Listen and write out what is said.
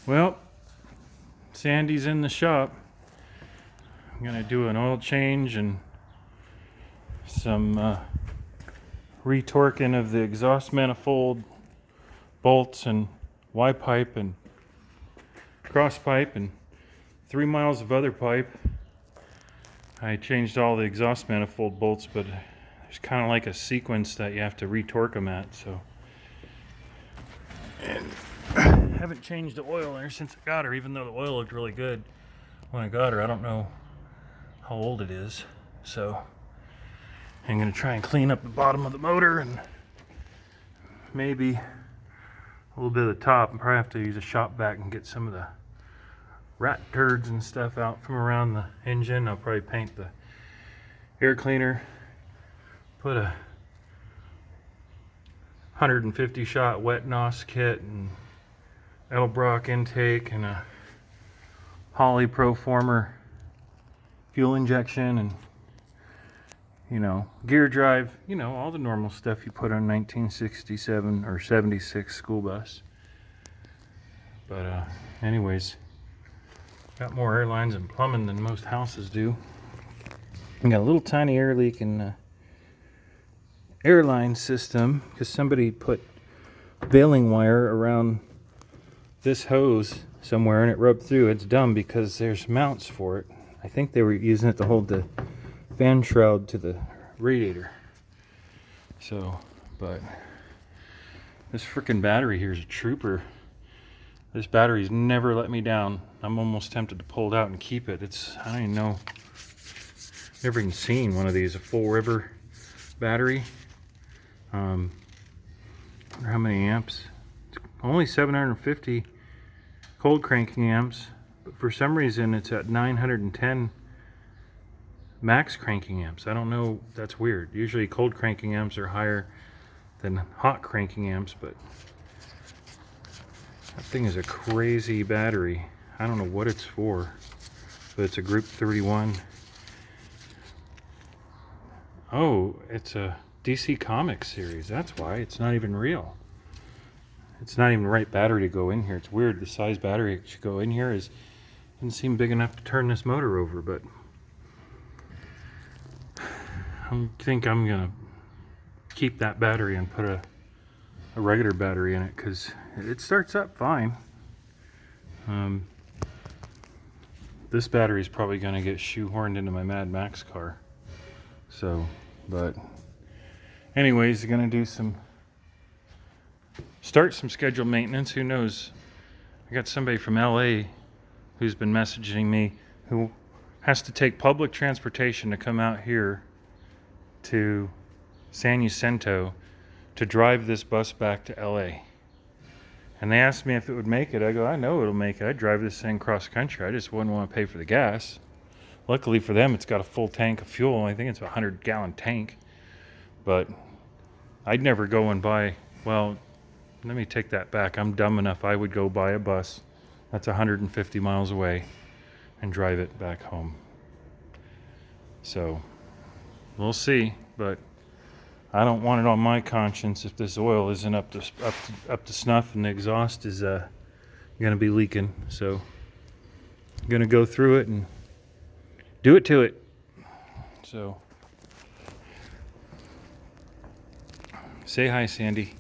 Well, Sandy's in the shop. I'm gonna do an oil change and some retorquing of the exhaust manifold bolts and Y pipe and cross pipe and 3 miles of other pipe. I changed all the exhaust manifold bolts, but there's kind of like a sequence that you have to retorque them at. So, and haven't changed the oil there since I got her, even though the oil looked really good when I got her. I don't know how old it is, so I'm gonna try and clean up the bottom of the motor and maybe a little bit of the top. I'll probably have to use a shop vac and get some of the rat turds and stuff out from around the engine. I'll probably paint the air cleaner, put a 150 shot wet NOS kit and Edelbrock intake and a Holley Proformer fuel injection and, you know, gear drive, you know, all the normal stuff you put on 1967 or 76 school bus. But anyways, got more air lines and plumbing than most houses do. I got a little tiny air leak in the airline system because somebody put baling wire around this hose somewhere and it rubbed through. It's dumb because there's mounts for it. I think they were using it to hold the fan shroud to the radiator. So, but this freaking battery here is a trooper. This battery's never let me down. I'm almost tempted to pull it out and keep it. I don't even know. Never even seen one of these, a full river battery. I wonder how many amps. It's only 750 cold cranking amps, but for some reason it's at 910 max cranking amps. I don't know, that's weird. Usually cold cranking amps are higher than hot cranking amps, but that thing is a crazy battery. I don't know what it's for, but it's a Group 31. Oh, it's a DC Comics series. That's why. It's not even real. It's not even the right battery to go in here. It's weird. The size battery that should go in here doesn't seem big enough to turn this motor over, but I think I'm gonna keep that battery and put a regular battery in it because it starts up fine. This battery is probably gonna get shoehorned into my Mad Max car. So, but anyways, gonna do start some scheduled maintenance. Who knows? I got somebody from LA who's been messaging me who has to take public transportation to come out here to San Jacinto to drive this bus back to LA. And they asked me if it would make it. I go, I know it'll make it. I'd drive this thing cross country. I just wouldn't want to pay for the gas. Luckily for them, it's got a full tank of fuel. I think it's a 100-gallon tank. But I'd never go and buy, well, let me take that back. I'm dumb enough. I would go buy a bus that's 150 miles away and drive it back home. So we'll see, but I don't want it on my conscience if this oil isn't up to snuff and the exhaust is going to be leaking. So I'm going to go through it and do it to it. So say hi, Sandy.